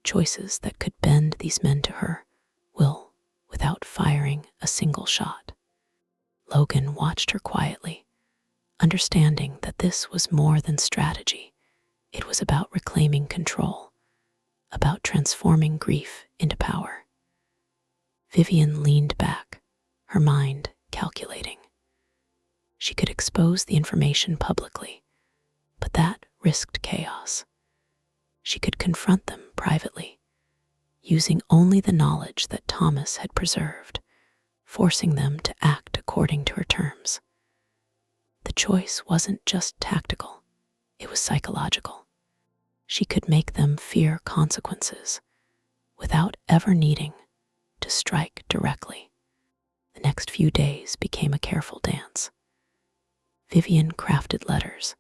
choices that could bend these men to her will without firing a single shot. Logan watched her quietly, understanding that this was more than strategy. It was about reclaiming control, about transforming grief into power. Vivian leaned back, her mind calculating. She could expose the information publicly, but that risked chaos. She could confront them privately, using only the knowledge that Thomas had preserved, forcing them to act according to her terms. The choice wasn't just tactical, it was psychological. She could make them fear consequences without ever needing to strike directly. The next few days became a careful dance. Vivian crafted letters,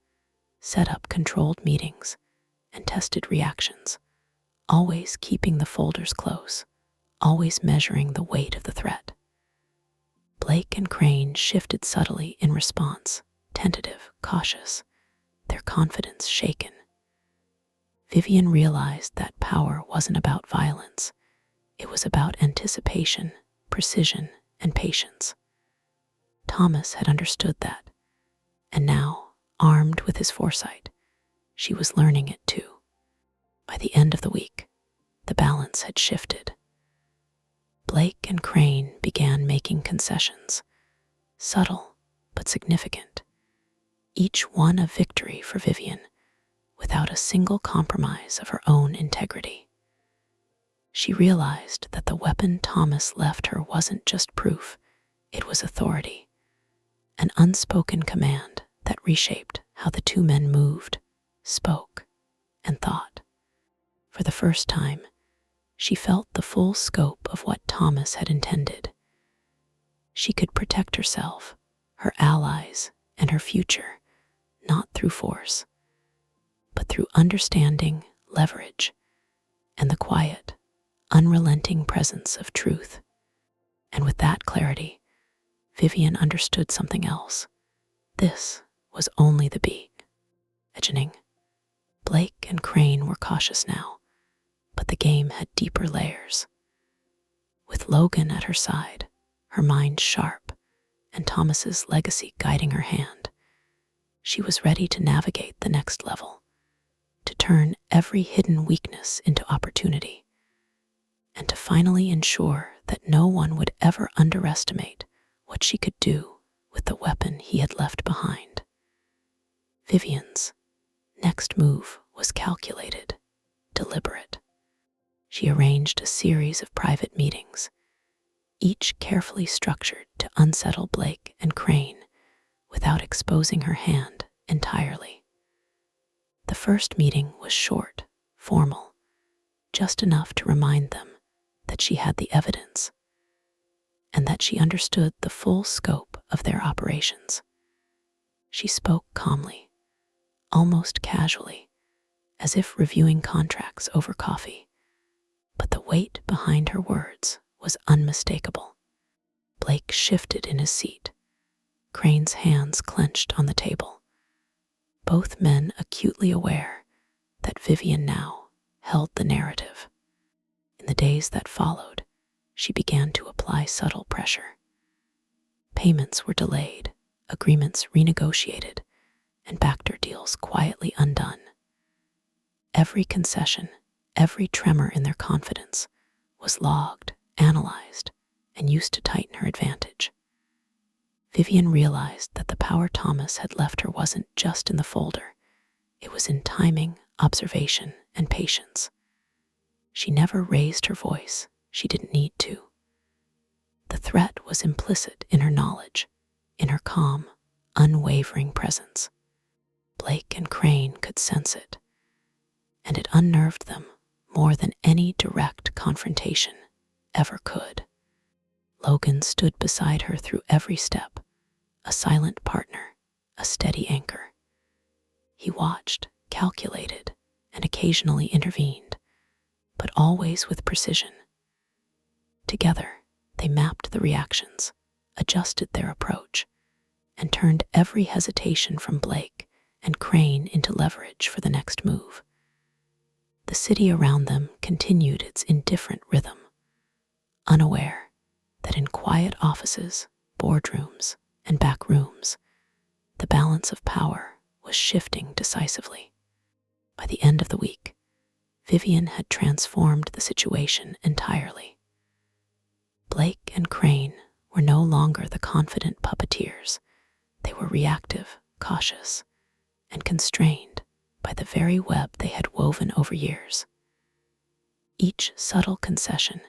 set up controlled meetings, and tested reactions, always keeping the folders close, always measuring the weight of the threat. Blake and Crane shifted subtly in response, tentative, cautious, their confidence shaken. Vivian realized that power wasn't about violence. It was about anticipation, precision, and patience. Thomas had understood that, and now, armed with his foresight, she was learning it too. By the end of the week, the balance had shifted. Blake and Crane began making concessions, subtle but significant, each one a victory for Vivian, without a single compromise of her own integrity. She realized that the weapon Thomas left her wasn't just proof, it was authority, an unspoken command that reshaped how the two men moved, spoke, and thought. For the first time, she felt the full scope of what Thomas had intended. She could protect herself, her allies, and her future, not through force, but through understanding, leverage, and the quiet, unrelenting presence of truth. And with that clarity, Vivian understood something else. This was only the beginning. Blake and Crane were cautious now, but the game had deeper layers. With Logan at her side, her mind sharp, and Thomas's legacy guiding her hand, she was ready to navigate the next level, to turn every hidden weakness into opportunity, and to finally ensure that no one would ever underestimate what she could do with the weapon he had left behind. Vivian's next move was calculated, deliberate. She arranged a series of private meetings, each carefully structured to unsettle Blake and Crane without exposing her hand entirely. The first meeting was short, formal, just enough to remind them that she had the evidence and that she understood the full scope of their operations. She spoke calmly, almost casually, as if reviewing contracts over coffee, but the weight behind her words was unmistakable. Blake shifted in his seat, Crane's hands clenched on the table, both men acutely aware that Vivian now held the narrative. In the days that followed, she began to apply subtle pressure. Payments were delayed, agreements renegotiated, and backdoor deals quietly undone. Every concession, every tremor in their confidence was logged, analyzed, and used to tighten her advantage. Vivian realized that the power Thomas had left her wasn't just in the folder. It was in timing, observation, and patience. She never raised her voice. She didn't need to. The threat was implicit in her knowledge, in her calm, unwavering presence. Blake and Crane could sense it, and it unnerved them more than any direct confrontation ever could. Logan stood beside her through every step, a silent partner, a steady anchor. He watched, calculated, and occasionally intervened, but always with precision. Together, they mapped the reactions, adjusted their approach, and turned every hesitation from Blake and Crane into leverage for the next move. The city around them continued its indifferent rhythm, unaware that in quiet offices, boardrooms, and back rooms, the balance of power was shifting decisively. By the end of the week, Vivian had transformed the situation entirely. Blake and Crane were no longer the confident puppeteers. They were reactive, cautious, and constrained by the very web they had woven over years. Each subtle concession,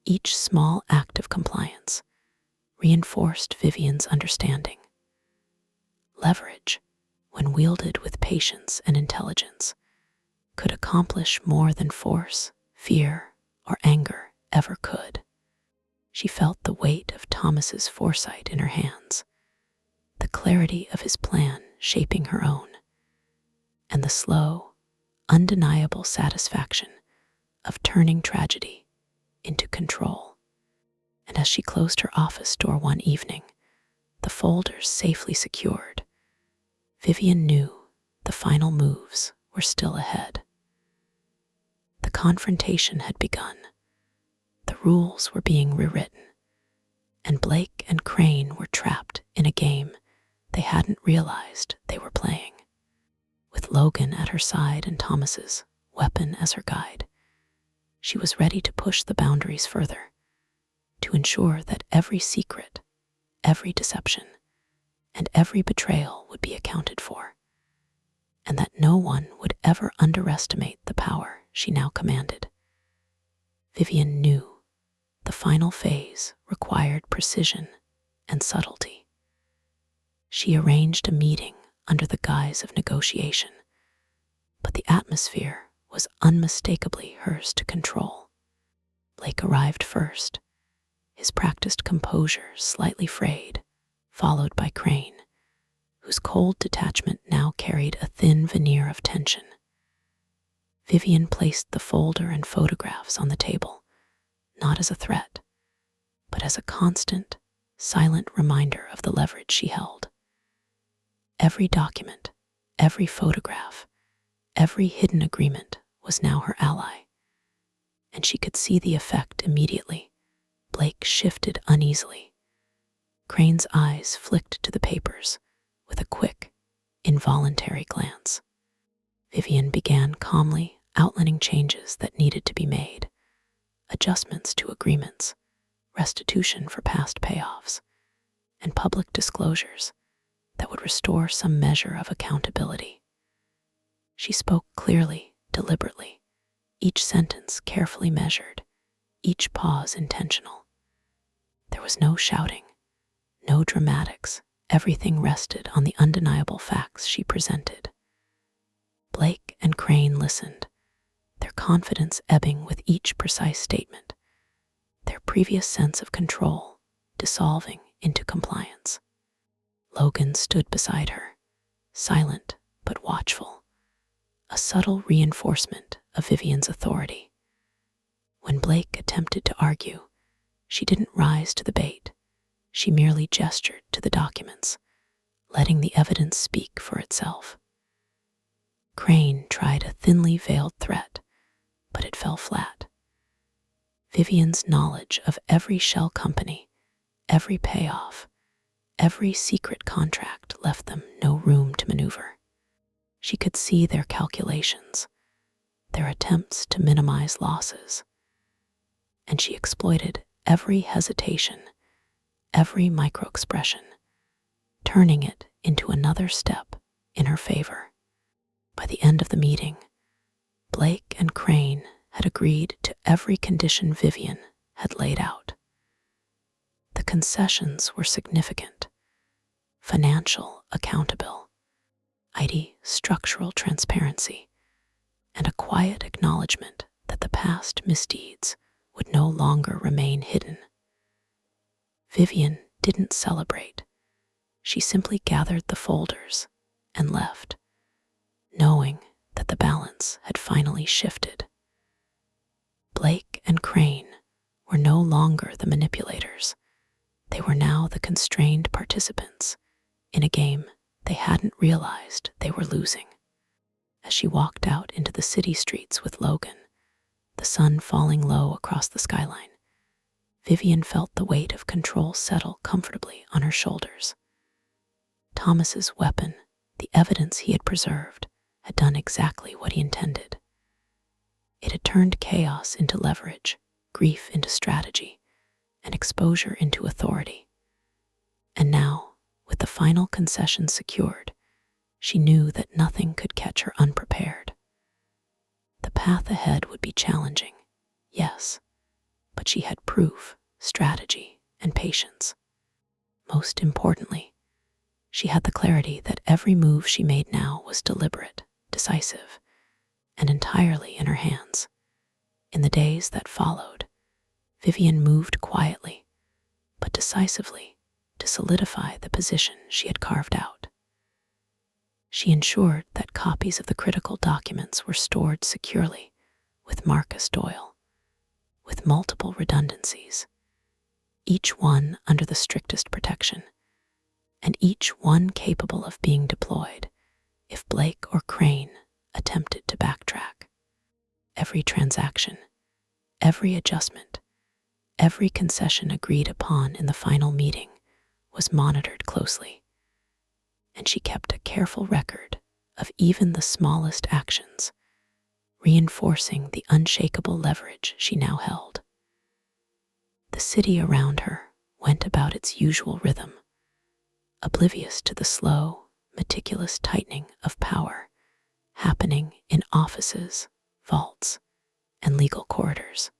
each small act of compliance, reinforced Vivian's understanding. Leverage, when wielded with patience and intelligence, could accomplish more than force, fear, or anger ever could. She felt the weight of Thomas's foresight in her hands, the clarity of his plan shaping her own, and the slow, undeniable satisfaction of turning tragedy into control. And as she closed her office door one evening, the folders safely secured, Vivian knew the final moves were still ahead. The confrontation had begun. The rules were being rewritten, and Blake and Crane were trapped in a game they hadn't realized they were playing. With Logan at her side and Thomas's weapon as her guide, she was ready to push the boundaries further, to ensure that every secret, every deception, and every betrayal would be accounted for, and that no one would ever underestimate the power she now commanded. Vivian knew the final phase required precision and subtlety. She arranged a meeting under the guise of negotiation, but the atmosphere was unmistakably hers to control. Blake arrived first, his practiced composure slightly frayed, followed by Crane, whose cold detachment now carried a thin veneer of tension. Vivian placed the folder and photographs on the table, not as a threat, but as a constant, silent reminder of the leverage she held. Every document, every photograph, every hidden agreement was now her ally, and she could see the effect immediately. Blake shifted uneasily. Crane's eyes flicked to the papers with a quick, involuntary glance. Vivian began calmly outlining changes that needed to be made, adjustments to agreements, restitution for past payoffs, and public disclosures that would restore some measure of accountability. She spoke clearly, deliberately, each sentence carefully measured, each pause intentional. There was no shouting, no dramatics. Everything rested on the undeniable facts she presented. Blake and Crane listened, their confidence ebbing with each precise statement, their previous sense of control dissolving into compliance. Logan stood beside her, silent but watchful, a subtle reinforcement of Vivian's authority. When Blake attempted to argue, she didn't rise to the bait. She merely gestured to the documents, letting the evidence speak for itself. Crane tried a thinly veiled threat, but it fell flat. Vivian's knowledge of every shell company, every payoff, every secret contract left them no room to maneuver. She could see their calculations, their attempts to minimize losses, and she exploited every hesitation, every microexpression, turning it into another step in her favor. By the end of the meeting, Blake and Crane had agreed to every condition Vivian had laid out. The concessions were significant: financial accountability, structural transparency, and a quiet acknowledgement that the past misdeeds would no longer remain hidden. Vivian didn't celebrate. She simply gathered the folders and left, knowing that the balance had finally shifted. Blake and Crane were no longer the manipulators. They were now the constrained participants in a game they hadn't realized they were losing. As she walked out into the city streets with Logan, the sun falling low across the skyline, Vivian felt the weight of control settle comfortably on her shoulders. Thomas's weapon, the evidence he had preserved, had done exactly what he intended. It had turned chaos into leverage, grief into strategy, and exposure into authority. And now, with the final concession secured, she knew that nothing could catch her unprepared. The path ahead would be challenging, yes, but she had proof, strategy, and patience. Most importantly, she had the clarity that every move she made now was deliberate, decisive, and entirely in her hands. In the days that followed, Vivian moved quietly, but decisively, to solidify the position she had carved out. She ensured that copies of the critical documents were stored securely with Marcus Doyle, with multiple redundancies, each one under the strictest protection, and each one capable of being deployed if Blake or Crane attempted to backtrack. Every transaction, every adjustment, every concession agreed upon in the final meeting was monitored closely, and she kept a careful record of even the smallest actions, reinforcing the unshakable leverage she now held. The city around her went about its usual rhythm, oblivious to the slow, meticulous tightening of power happening in offices, vaults, and legal corridors.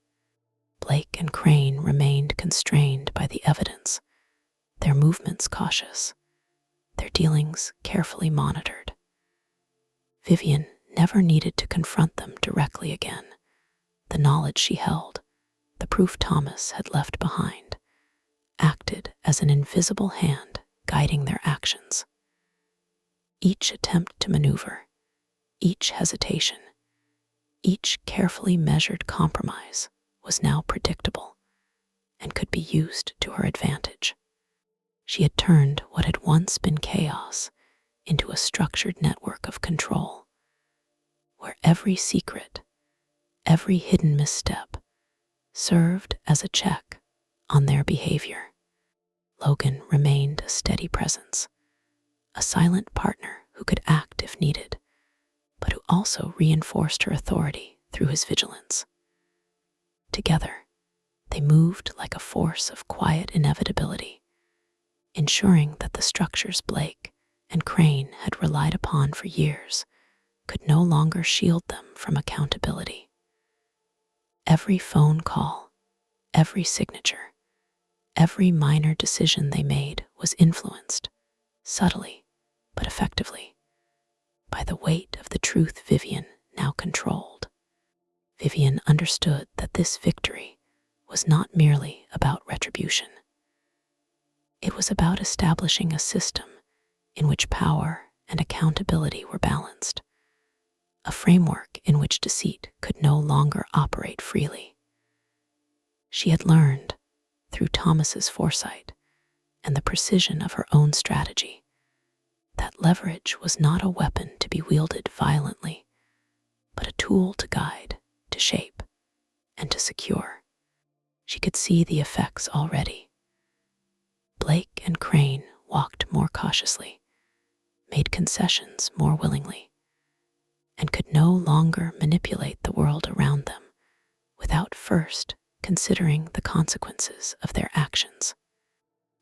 Blake and Crane remained constrained by the evidence, their movements cautious, their dealings carefully monitored. Vivian never needed to confront them directly again. The knowledge she held, the proof Thomas had left behind, acted as an invisible hand guiding their actions. Each attempt to maneuver, each hesitation, each carefully measured compromise was now predictable and could be used to her advantage. She had turned what had once been chaos into a structured network of control, where every secret, every hidden misstep served as a check on their behavior. Logan remained a steady presence, a silent partner who could act if needed, but who also reinforced her authority through his vigilance. Together, they moved like a force of quiet inevitability, ensuring that the structures Blake and Crane had relied upon for years could no longer shield them from accountability. Every phone call, every signature, every minor decision they made was influenced, subtly but effectively, by the weight of the truth Vivian now controlled. Vivian understood that this victory was not merely about retribution. It was about establishing a system in which power and accountability were balanced, a framework in which deceit could no longer operate freely. She had learned, through Thomas's foresight and the precision of her own strategy, that leverage was not a weapon to be wielded violently, but a tool to guide, to shape, and to secure. She could see the effects already. Blake and Crane walked more cautiously, made concessions more willingly, and could no longer manipulate the world around them without first considering the consequences of their actions.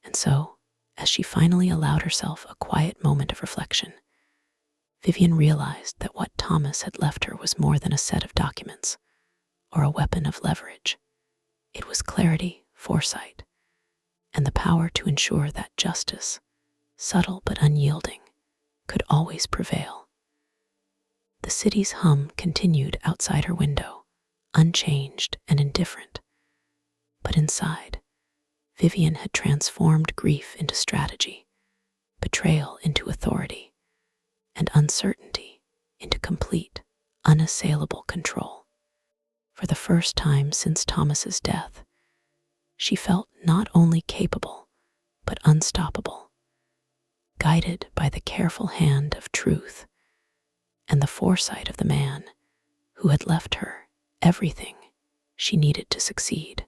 And so, as she finally allowed herself a quiet moment of reflection, Vivian realized that what Thomas had left her was more than a set of documents or a weapon of leverage. It was clarity, foresight, and the power to ensure that justice, subtle but unyielding, could always prevail. The city's hum continued outside her window, unchanged and indifferent. But inside, Vivian had transformed grief into strategy, betrayal into authority, and uncertainty into complete, unassailable control. For the first time since Thomas's death, she felt not only capable, but unstoppable, guided by the careful hand of truth and the foresight of the man who had left her everything she needed to succeed.